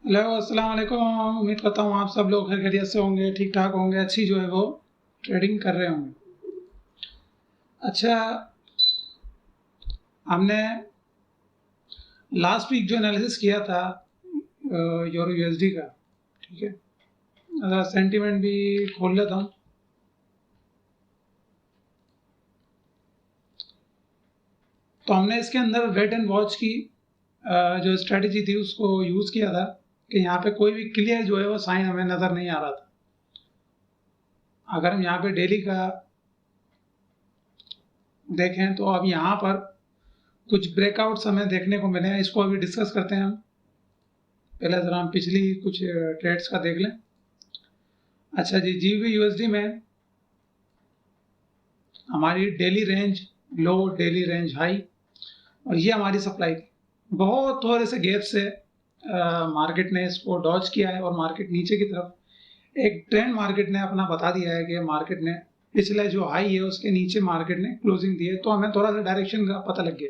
Hello, अस्सलाम वालेकुम। उम्मीद करता हूँ आप सब लोग खैरियत से होंगे, ठीक ठाक होंगे, अच्छी जो है वो ट्रेडिंग कर रहे होंगे। अच्छा, हमने लास्ट वीक जो एनालिसिस किया था यूरो यूएसडी का, ठीक है, सेंटीमेंट भी खोल लेता हूँ। तो हमने इसके अंदर वेट एंड वॉच की जो स्ट्रेटजी थी उसको यूज़ किया था कि यहाँ पे कोई भी क्लियर जो है वो साइन हमें नज़र नहीं आ रहा था। अगर हम यहाँ पे डेली का देखें तो अब यहाँ पर कुछ ब्रेकआउट्स हमें देखने को मिले हैं, इसको अभी डिस्कस करते हैं हम। पहले ज़रा हम पिछली कुछ ट्रेड्स का देख लें। अच्छा जी, जीबी यूएसडी में हमारी डेली रेंज लो, डेली रेंज हाई, और ये हमारी सप्लाई थी। बहुत थोड़े से गैप से मार्केट ने इसको डॉज किया है और मार्केट नीचे की तरफ एक ट्रेंड मार्केट ने अपना बता दिया है कि मार्केट ने पिछले जो हाई है उसके नीचे मार्केट ने क्लोजिंग दी है, तो हमें थोड़ा सा डायरेक्शन का पता लग गया।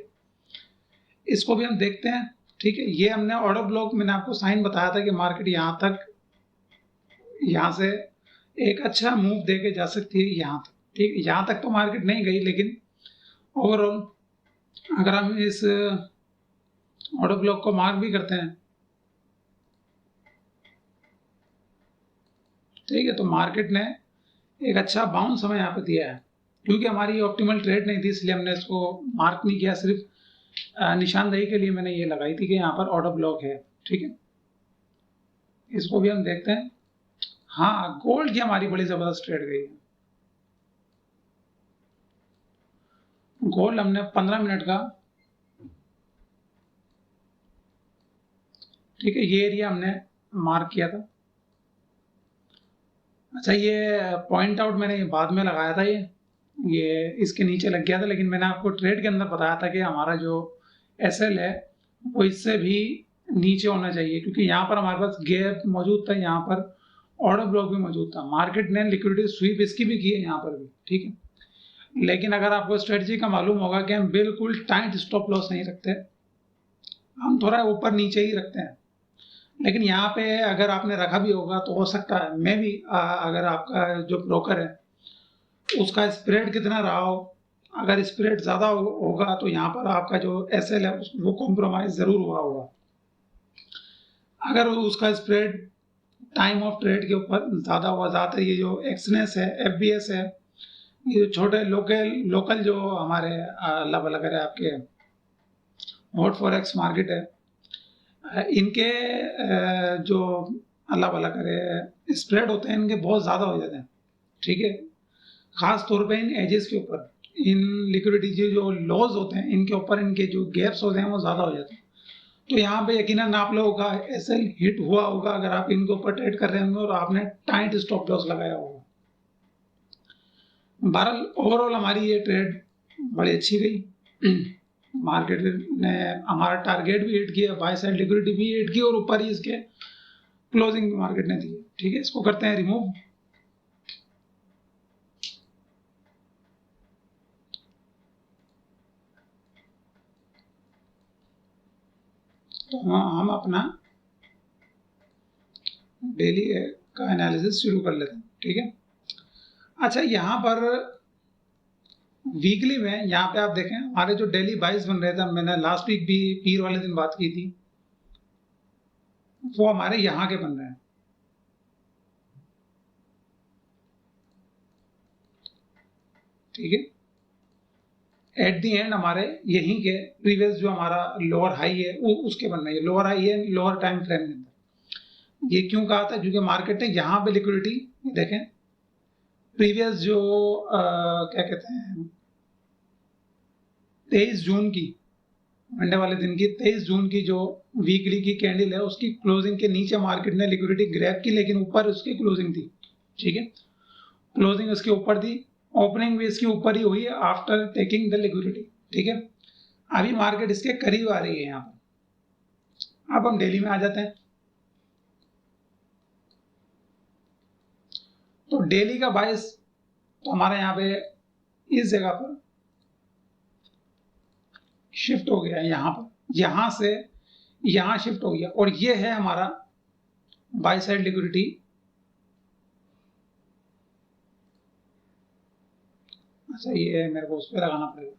इसको भी हम देखते हैं। ठीक है, ये हमने ऑर्डर ब्लॉक मैंने आपको साइन बताया था कि मार्केट यहाँ तक, यहाँ से एक अच्छा मूव देके जा सकती है यहाँ तक। ठीक है, यहाँ तक तो मार्केट नहीं गई, लेकिन ओवरऑल अगर हम इस ऑर्डर ब्लॉक को मार्क भी करते हैं, ठीक है, तो मार्केट ने एक अच्छा बाउंस हमें यहाँ पे दिया है। क्योंकि हमारी ऑप्टिमल ट्रेड नहीं थी इसलिए हमने इसको मार्क नहीं किया, सिर्फ निशानदेही के लिए मैंने ये लगाई थी कि यहाँ पर ऑर्डर ब्लॉक है। ठीक है, इसको भी हम देखते हैं। हाँ, गोल्ड की हमारी बड़ी जबरदस्त ट्रेड गई है। गोल्ड हमने 15 मिनट का, ठीक है, ये एरिया हमने मार्क किया था। अच्छा, ये पॉइंट आउट मैंने बाद में लगाया था, ये इसके नीचे लग गया था, लेकिन मैंने आपको ट्रेड के अंदर बताया था कि हमारा जो एसएल है वो इससे भी नीचे होना चाहिए, क्योंकि यहाँ पर हमारे पास गैप मौजूद था, यहाँ पर ऑर्डर ब्लॉक भी मौजूद था। मार्केट ने लिक्विडिटी स्वीप इसकी भी की है यहाँ पर भी। ठीक है, लेकिन अगर आपको स्ट्रेटजी का मालूम होगा कि हम बिल्कुल टाइट स्टॉप लॉस नहीं रखते, हम थोड़ा ऊपर नीचे ही रखते हैं। लेकिन यहाँ पे अगर आपने रखा भी होगा तो हो सकता है मैं भी अगर आपका जो ब्रोकर है उसका स्प्रेड कितना रहा हो, अगर स्प्रेड ज़्यादा होगा तो यहाँ पर आपका जो एसएल है वो कॉम्प्रोमाइज ज़रूर हुआ होगा। अगर उसका स्प्रेड टाइम ऑफ ट्रेड के ऊपर ज़्यादा हुआ, ज़्यादातर ये जो एक्सनेस है, एफबीएस है, ये जो छोटे लोकल लोकल जो हमारे अल्लाह भला करे आपके हॉट फॉरेक्स मार्केट है, इनके जो अल्लाह भला करे स्प्रेड होते हैं इनके बहुत ज़्यादा हो जाते हैं। ठीक है, खास तौर पे इन एजेस के ऊपर, इन लिक्विडिटी जो लॉस होते हैं इनके ऊपर, इनके जो गैप्स होते हैं वो ज़्यादा हो जाते हैं। तो यहाँ पे यकीनन आप लोगों का एसएल हिट हुआ होगा अगर आप इनके ऊपर ट्रेड कर रहे होंगे और आपने टाइट स्टॉप लॉस लगाया होगा। बहरहाल ओवरऑल हमारी ये ट्रेड बड़ी अच्छी गई। मार्केट ने हमारा टारगेट भी हिट किया, बाय साइड लिक्विडिटी भी हिट की, और ऊपर ही इसके क्लोजिंग भी मार्केट ने दी। ठीक है, इसको करते हैं रिमूव। तो हम अपना डेली का एनालिसिस शुरू कर लेते हैं। ठीक है, अच्छा, यहाँ पर वीकली में यहाँ पे आप देखें हमारे जो डेली बाइस बन रहे थे, मैंने लास्ट वीक भी पीर वाले दिन बात की थी, वो हमारे यहाँ के बन रहे हैं। ठीक है, एट दी एंड हमारे यहीं के प्रीवियस जो हमारा लोअर हाई है वो उसके बन रहे हैं। लोअर हाई है लोअर टाइम फ्रेम के अंदर। ये क्यों कहा था? क्योंकि मार्केट ने यहाँ पे लिक्विडिटी देखें, प्रीवियस जो क्या कहते हैं 23 जून की, मंडे वाले दिन की 23 जून की जो वीकली की कैंडल है उसकी क्लोजिंग के नीचे मार्केट ने लिक्विडिटी ग्रैब की, लेकिन ऊपर उसकी क्लोजिंग थी। ठीक है, क्लोजिंग उसके ऊपर थी, ओपनिंग भी इसके ऊपर ही हुई है आफ्टर टेकिंग द लिक्विडिटी। ठीक है, अभी मार्केट इसके करीब आ रही है यहाँ पर। अब हम डेली में आ जाते हैं। तो डेली का बायस तो हमारा यहाँ पे इस जगह पर शिफ्ट हो गया है, यहाँ पर, यहाँ से यहाँ शिफ्ट हो गया, और ये है हमारा बाय साइड लिक्विडिटी, अच्छा ये मेरे को उस पर लगाना पड़ेगा।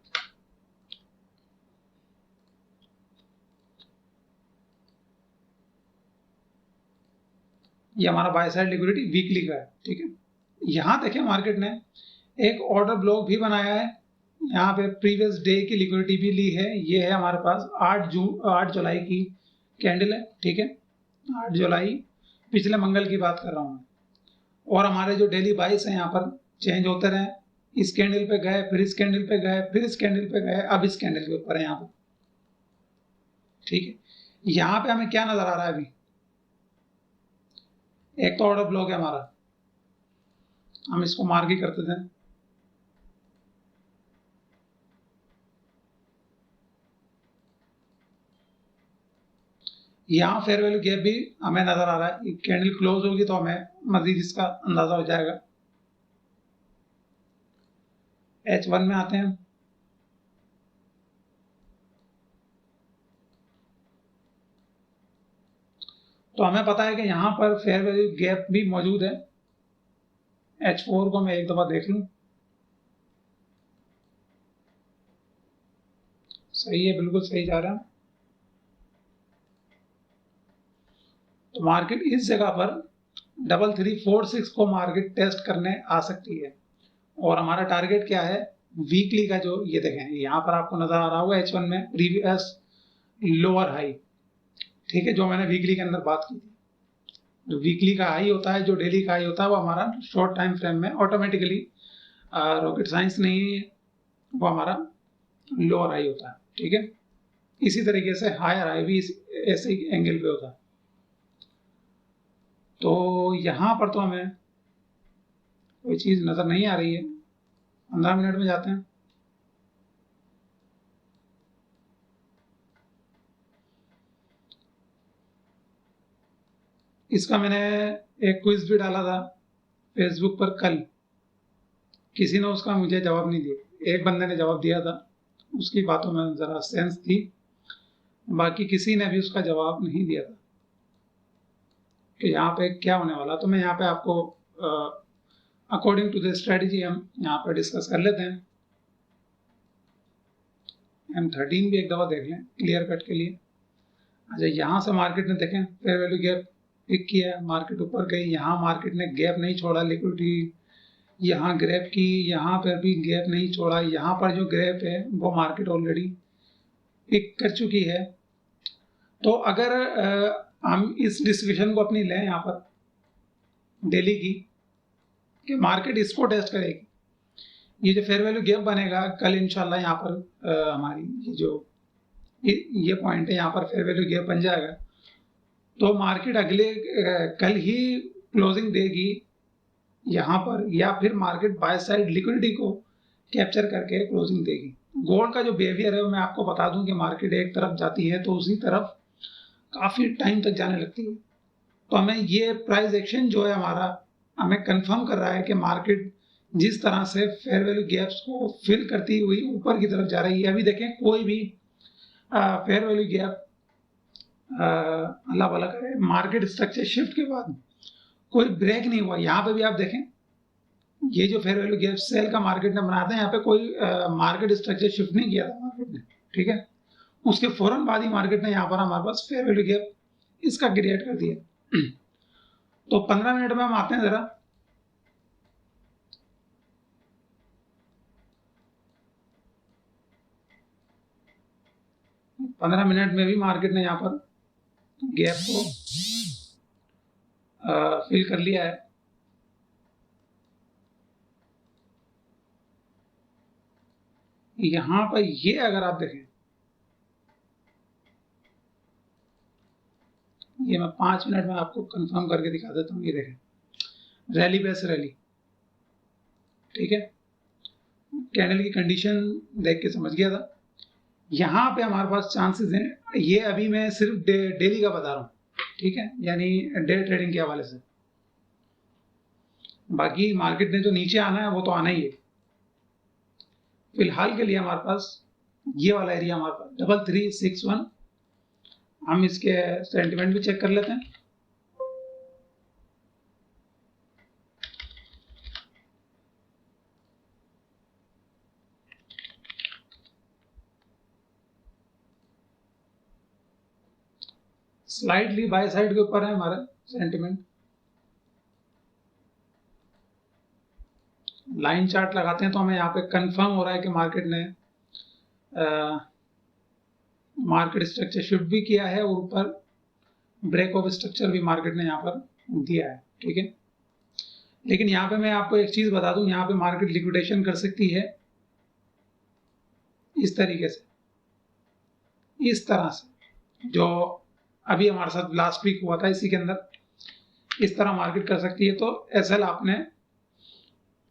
ये हमारा बाय साइड लिक्विडिटी वीकली का है, ठीक है। यहाँ देखें मार्केट ने एक ऑर्डर ब्लॉक भी बनाया है, यहाँ पे प्रीवियस डे की लिक्विडिटी भी ली है। ये है हमारे पास 8 जुलाई की कैंडल है, ठीक है। 8 जुलाई पिछले मंगल की बात कर रहा हूँ मैं। और हमारे जो डेली बाइस हैं यहाँ पर चेंज होते रहे, इस कैंडल पे गए, फिर इस कैंडल पे गए, फिर इस कैंडल पे गए, अब इस कैंडल के ऊपर है यहाँ पर, ठीक है। यहाँ पे हमें क्या नजर आ रहा है अभी, एक तो ऑर्डर ब्लॉक है हमारा, हम इसको मार्क ही करते थे। यहाँ फेयर वैल्यू गैप भी हमें नजर आ रहा है, कैंडल क्लोज होगी तो हमें मजीद इसका अंदाजा हो जाएगा। H1 में आते हैं, तो हमें पता है कि यहाँ पर फेयर वैल्यू गैप भी मौजूद है। H4 को मैं एक दफा देख लूं, सही है, बिल्कुल सही जा रहा है। तो मार्केट इस जगह पर 3346 को मार्केट टेस्ट करने आ सकती है। और हमारा टारगेट क्या है, वीकली का जो ये देखें यहाँ पर आपको नजर आ रहा होगा H1 में प्रीवियस लोअर हाई, ठीक है, जो मैंने वीकली के अंदर बात की थी। जो वीकली का हाई होता है, जो डेली का हाई होता है, वो हमारा शॉर्ट टाइम फ्रेम में ऑटोमेटिकली, रॉकेट साइंस नहीं है, वो हमारा लोअर हाई होता है, ठीक है। इसी तरीके से हायर हाई भी ऐसे ही एंगल पे होता है। तो यहाँ पर तो हमें कोई चीज नजर नहीं आ रही है। 15 मिनट में जाते हैं। इसका मैंने एक क्विज भी डाला था फेसबुक पर कल, किसी ने उसका मुझे जवाब नहीं दिया। एक बंदे ने जवाब दिया था, उसकी बातों में जरा सेंस थी, बाकी किसी ने भी उसका जवाब नहीं दिया था कि यहाँ पे क्या होने वाला। तो मैं यहाँ पे आपको अकॉर्डिंग टू द स्ट्रेटजी हम यहाँ पे डिस्कस कर लेते हैं। M13 भी एक दफा देख लें क्लियर कट के लिए। अच्छा, यहाँ से मार्केट ने देखें फेयर वैल्यू गैप पिक किया, मार्केट ऊपर गई, यहाँ मार्केट ने गैप नहीं छोड़ा, लिक्विडिटी यहाँ गैप की, यहाँ पर भी गैप नहीं छोड़ा, यहाँ पर जो गैप है वो मार्केट ऑलरेडी पिक कर चुकी है। तो अगर हम इस डिस्कशन को अपनी लें यहाँ पर डेली की, कि मार्केट इसको टेस्ट करेगी, ये जो फेयर वैल्यू गैप बनेगा कल इंशाल्लाह यहाँ पर हमारी ये जो ये पॉइंट है, यहाँ पर फेयर वैल्यू गैप बन जाएगा, तो मार्केट अगले कल ही क्लोजिंग देगी यहाँ पर, या फिर मार्केट बाय साइड लिक्विडिटी को कैप्चर करके क्लोजिंग देगी। गोल्ड का जो बिहेवियर है वो मैं आपको बता दूं कि मार्केट एक तरफ जाती है तो उसी तरफ काफी टाइम तक जाने लगती है। तो हमें ये प्राइस एक्शन जो है हमारा, हमें कंफर्म कर रहा है कि मार्केट जिस तरह से फेयर वैल्यू गैप्स को फिल करती हुई ऊपर की तरफ जा रही है। अभी देखें कोई भी फेयर वैल्यू गैप अल्लाह भला करे मार्केट स्ट्रक्चर शिफ्ट के बाद कोई ब्रेक नहीं हुआ। यहाँ पे भी आप देखें ये जो फेयर वैल्यू गैप सेल का मार्केट ने बनाया था, यहाँ पे कोई मार्केट स्ट्रक्चर शिफ्ट नहीं किया था मार्केट ने, ठीक है। उसके फौरन बाद ही मार्केट ने यहाँ पर हमारे पास फेयर वैल्यू गैप इसका क्रिएट कर दिया। तो 15 मिनट में हम आते हैं जरा, पंद्रह मिनट में भी मार्केट ने यहाँ पर गैप को फिल कर लिया है। यहाँ पर ये अगर आप देखें, ये मैं 5 मिनट में आपको कंफर्म करके दिखा देता हूँ। ये देखें रैली बेस रैली, ठीक है, कैंडल की कंडीशन देख के समझ गया था। यहाँ पे हमारे पास चांसेस हैं, ये अभी मैं सिर्फ डेली का बता रहा हूँ, ठीक है, यानी डे ट्रेडिंग के हवाले से। बाकी मार्केट ने जो नीचे आना है वो तो आना ही है। फिलहाल के लिए हमारे पास ये वाला एरिया हमारे पास 3361, हम इसके सेंटिमेंट भी चेक कर लेते हैं। स्लाइडली बाय साइड के ऊपर है हमारा सेंटिमेंट। लाइन चार्ट लगाते हैं तो हमें यहाँ पे कंफर्म हो रहा है कि मार्केट ने मार्केट स्ट्रक्चर शिफ्ट भी किया है और ऊपर ब्रेक ऑफ स्ट्रक्चर भी मार्केट ने यहाँ पर दिया है, ठीक है। लेकिन यहाँ पे मैं आपको एक चीज बता दूं, यहाँ पे मार्केट लिक्विडेशन कर सकती है इस तरीके से, इस तरह से, जो अभी हमारे साथ लास्ट वीक हुआ था इसी के अंदर इस तरह मार्केट कर सकती है। तो एसएल आपने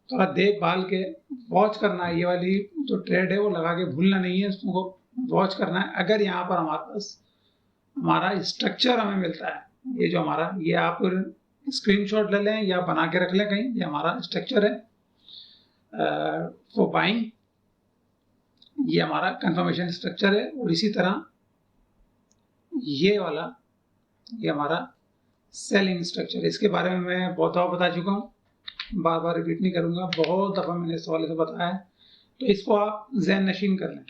थोड़ा देखभाल के वॉच करना है, ये वाली जो ट्रेड है वो लगा के भूलना नहीं है, उसको वॉच करना है। अगर यहाँ पर हमारे पास हमारा स्ट्रक्चर हमें मिलता है, ये जो हमारा, ये आप स्क्रीनशॉट ले लें या बना के रख लें कहीं, ये हमारा स्ट्रक्चर है फॉर बाइंग, ये हमारा कंफर्मेशन स्ट्रक्चर है। और इसी तरह ये वाला, ये हमारा सेलिंग स्ट्रक्चर, इसके बारे में मैं बहुत दफा बता चुका हूँ, बार बार रिपीट नहीं करूंगा, बहुत दफा मैंने इस वाले से बताया है। तो इसको आप ज़हन नशीन कर लें,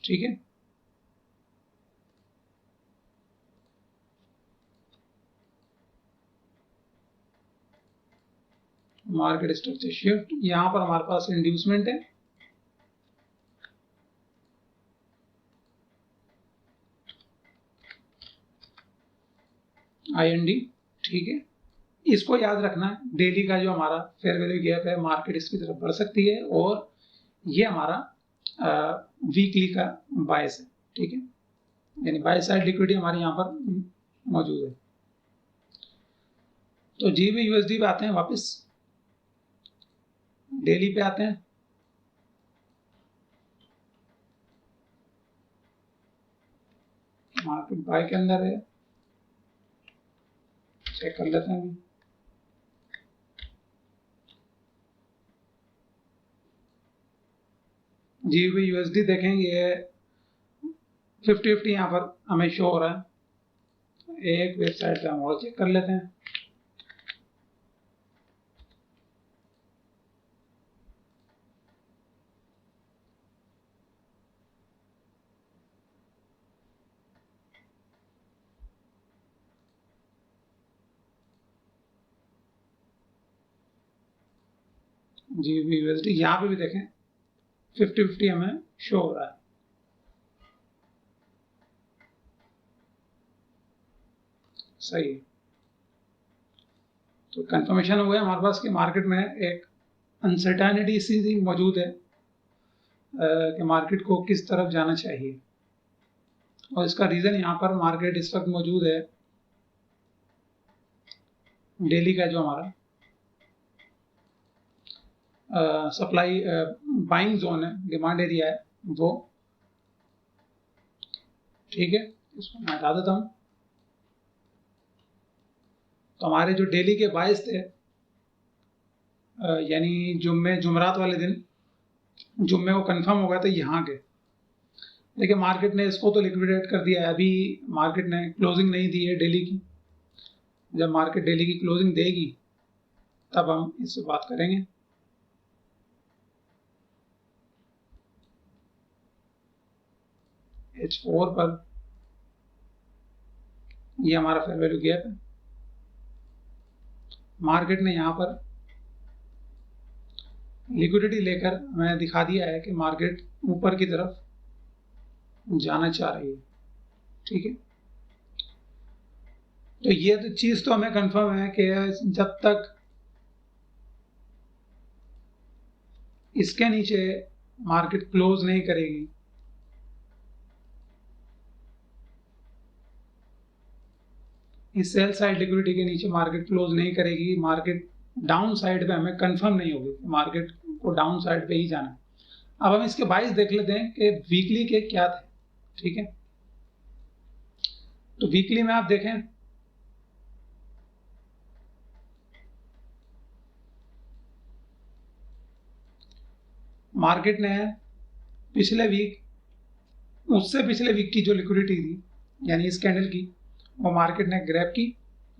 ठीक है। मार्केट स्ट्रक्चर शिफ्ट, यहां पर हमारे पास इंड्यूसमेंट है, IND, ठीक है। इसको याद रखना है, डेली का जो हमारा फेयर वैल्यू गैप है, मार्केट इसकी तरफ बढ़ सकती है, और ये हमारा वीकली का बायस है, ठीक है। यानी बाय साइड लिक्विडिटी हमारी यहाँ पर मौजूद है। तो GBP USD पे आते हैं, वापस डेली पे आते हैं। मार्केट बाय के अंदर है, चेक कर लेते हैं। GBP USD देखेंगे, ये 50-50 यहाँ पर हमें शो हो रहा है। एक वेबसाइट पे हम और चेक कर लेते हैं। GBP USD यहाँ पे भी देखें 50-50 हमें शो हो रहा है। सही है। तो कंफर्मेशन हो गया हमारे पास कि मार्केट में एक अनसर्टेनिटी सी मौजूद है कि मार्केट को किस तरफ जाना चाहिए, और इसका रीजन यहाँ पर मार्केट इस वक्त मौजूद है डेली का जो हमारा सप्लाई बाइंग जोन है, डिमांड एरिया है वो, ठीक है। इसको मैं हटा देता हूँ। तो हमारे जो डेली के बायस थे, यानी जुमेरात वाले दिन, जुम्मे को कंफर्म हो गया था यहाँ के, देखिए मार्केट ने इसको तो लिक्विडेट कर दिया है। अभी मार्केट ने क्लोजिंग नहीं दी है डेली की, जब मार्केट डेली की क्लोजिंग देगी तब हम इससे बात करेंगे। H4 पर ये हमारा फेयर वैल्यू गैप है। मार्केट ने यहाँ पर लिक्विडिटी लेकर मैंने दिखा दिया है कि मार्केट ऊपर की तरफ जाना चाह रही है, ठीक है। तो ये तो चीज तो हमें कंफर्म है कि जब तक इसके नीचे मार्केट क्लोज नहीं करेगी, इस सेल साइड लिक्विडिटी के नीचे मार्केट क्लोज नहीं करेगी, मार्केट डाउन साइड पे हमें कंफर्म नहीं होगी, मार्केट को डाउन साइड पे ही जाना है। अब हम इसके बाइस देख लेते हैं कि वीकली के क्या थे, ठीक है। तो वीकली में आप देखें मार्केट ने पिछले वीक, उससे पिछले वीक की जो लिक्विडिटी थी, यानी इस कैंडल की, वो मार्केट ने ग्रैब की,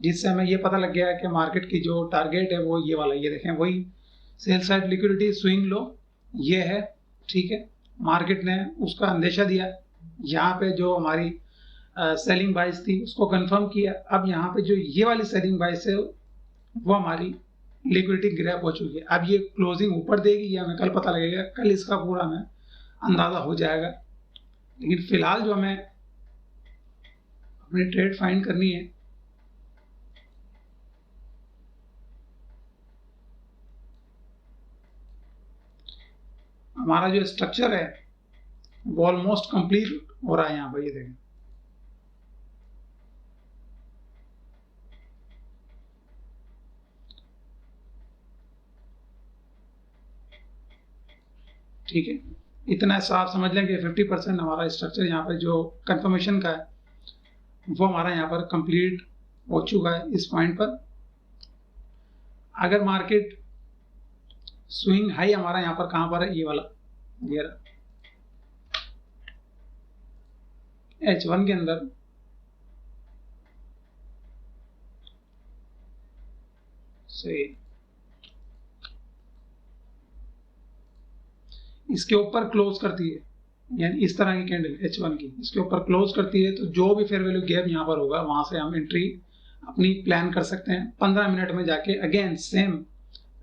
जिससे हमें ये पता लग गया है कि मार्केट की जो टारगेट है वो ये वाला, ये देखें वही sell side liquidity swing low ये है, ठीक है। मार्केट ने उसका अंदेशा दिया, यहाँ पे जो हमारी सेलिंग बाइस थी उसको कंफर्म किया। अब यहाँ पे जो ये वाली सेलिंग बाइस है वो हमारी लिक्विडिटी ग्रैप हो चुकी है। अब ये क्लोजिंग ऊपर देगी या हमें कल पता लगेगा, कल इसका पूरा हमें अंदाजा हो जाएगा। लेकिन फिलहाल जो हमें अपनी ट्रेड फाइंड करनी है, हमारा जो स्ट्रक्चर है वो ऑलमोस्ट कंप्लीट हो रहा है। यहाँ पर ये देखें, ठीक है, इतना सा आप समझ लें कि 50% हमारा स्ट्रक्चर यहाँ पर जो कंफर्मेशन का है वो हमारा यहाँ पर कंप्लीट हो चुका है। इस पॉइंट पर अगर मार्केट स्विंग हाई हमारा यहाँ पर कहाँ पर है, ये वाला ये रहा H1 के अंदर, सही इसके ऊपर क्लोज करती है, यानी इस तरह की कैंडल H1 की इसके ऊपर क्लोज करती है, तो जो भी फेयर वैल्यू गैप यहाँ पर होगा वहां से हम एंट्री अपनी प्लान कर सकते हैं 15 मिनट में जाके, अगेन सेम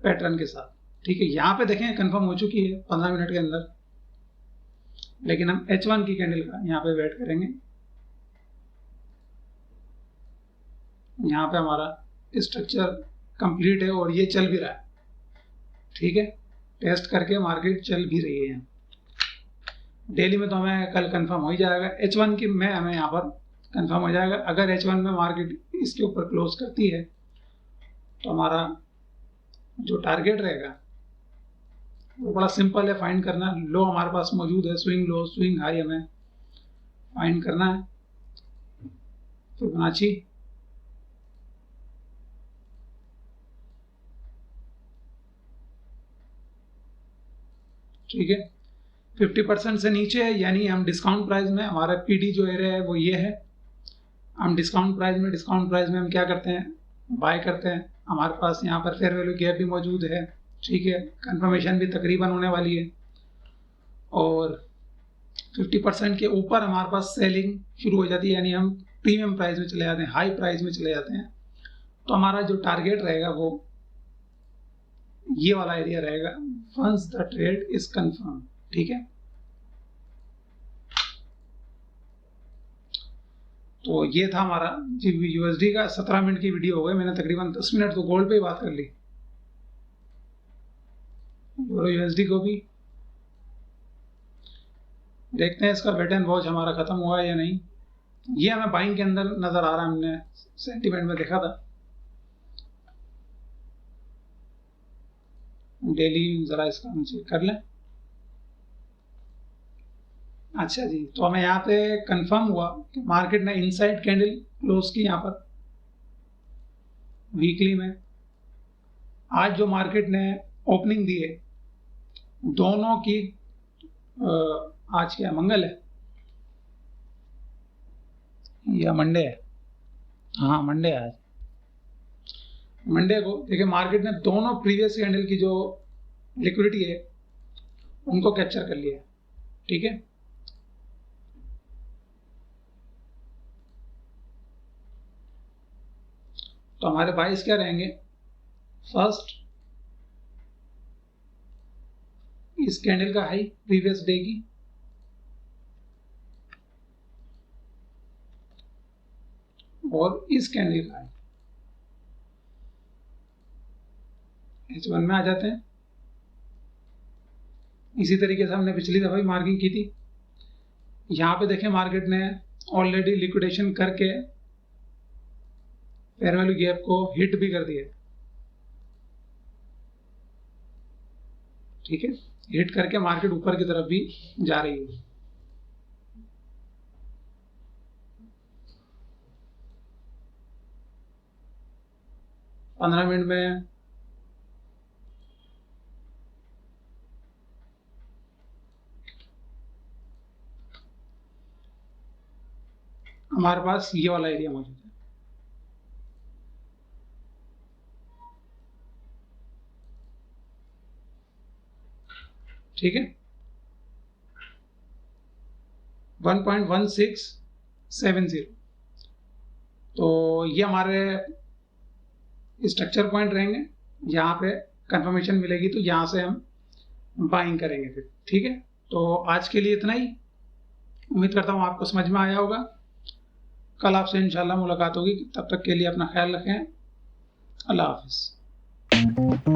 पैटर्न के साथ। ठीक है, यहाँ पे देखें कंफर्म हो चुकी है 15 मिनट के अंदर, लेकिन हम H1 की कैंडल का यहाँ पे वेट करेंगे। यहाँ पे हमारा स्ट्रक्चर कंप्लीट है और ये चल भी रहा है। ठीक है, टेस्ट करके मार्केट चल भी रही है। डेली में तो हमें कल कंफर्म हो ही जाएगा, H1 की में हमें यहाँ पर कंफर्म हो जाएगा। अगर H1 में मार्केट इसके ऊपर क्लोज करती है तो हमारा जो टारगेट रहेगा वो बड़ा सिंपल है फाइंड करना। लो हमारे पास मौजूद है, स्विंग लो स्विंग हाई हमें फाइंड करना है, फिबोनाची ठीक है 50% से नीचे है, यानी हम डिस्काउंट प्राइस में, हमारा पीडी जो एरिया है वो ये है। हम डिस्काउंट प्राइस में हम क्या करते हैं, बाय करते हैं। हमारे पास यहाँ पर फेयर वैल्यू गैप भी मौजूद है। ठीक है, कंफर्मेशन भी तकरीबन होने वाली है और 50% के ऊपर हमारे पास सेलिंग शुरू हो जाती है, यानी हम प्रीमियम प्राइस में चले जाते हैं, हाई प्राइस में चले जाते हैं। तो हमारा जो टारगेट रहेगा वो ये वाला एरिया रहेगा, once the trade is confirm. ठीक है, तो ये था हमारा यूएसडी का 17 मिनट की वीडियो हो गई। मैंने तकरीबन 10 मिनट तो गोल्ड पे ही बात कर ली, यूरो यूएसडी को भी देखते हैं इसका वेट एंड वॉच हमारा खत्म हुआ है या नहीं। ये हमें बाइंग के अंदर नजर आ रहा है, हमने सेंटीमेंट में देखा था। डेली जरा इसका हम चेक कर लें। अच्छा जी, तो हमें यहाँ पे कंफर्म हुआ कि मार्केट ने इनसाइड कैंडल क्लोज की यहाँ पर वीकली में। आज जो मार्केट ने ओपनिंग दी है दोनों की, आज क्या मंगल है या मंडे है, हाँ मंडे है आज। मंडे को देखिए मार्केट ने दोनों प्रीवियस कैंडल की जो लिक्विडिटी है उनको कैप्चर कर लिया है। ठीक है, तो हमारे बाइस क्या रहेंगे, फर्स्ट इस कैंडल का हाई प्रीवियस डे की, और इस कैंडल का हाई H1 में आ जाते हैं। इसी तरीके से हमने पिछली दफा भी मार्किंग की थी। यहाँ पे देखें मार्केट ने ऑलरेडी लिक्विडेशन करके फेयर वैल्यू गैप को हिट भी कर दिया। ठीक है, हिट करके मार्केट ऊपर की तरफ भी जा रही है। पंद्रह मिनट में हमारे पास ये वाला एरिया मौजूद है। ठीक है, 1.16 70। तो ये हमारे स्ट्रक्चर पॉइंट रहेंगे, यहाँ पे कंफर्मेशन मिलेगी तो यहाँ से हम बाइंग करेंगे फिर। ठीक है, तो आज के लिए इतना ही। उम्मीद करता हूँ आपको समझ में आया होगा। कल आपसे इंशाल्लाह मुलाकात होगी, तब तक के लिए अपना ख्याल रखें। अल्लाह हाफिज़।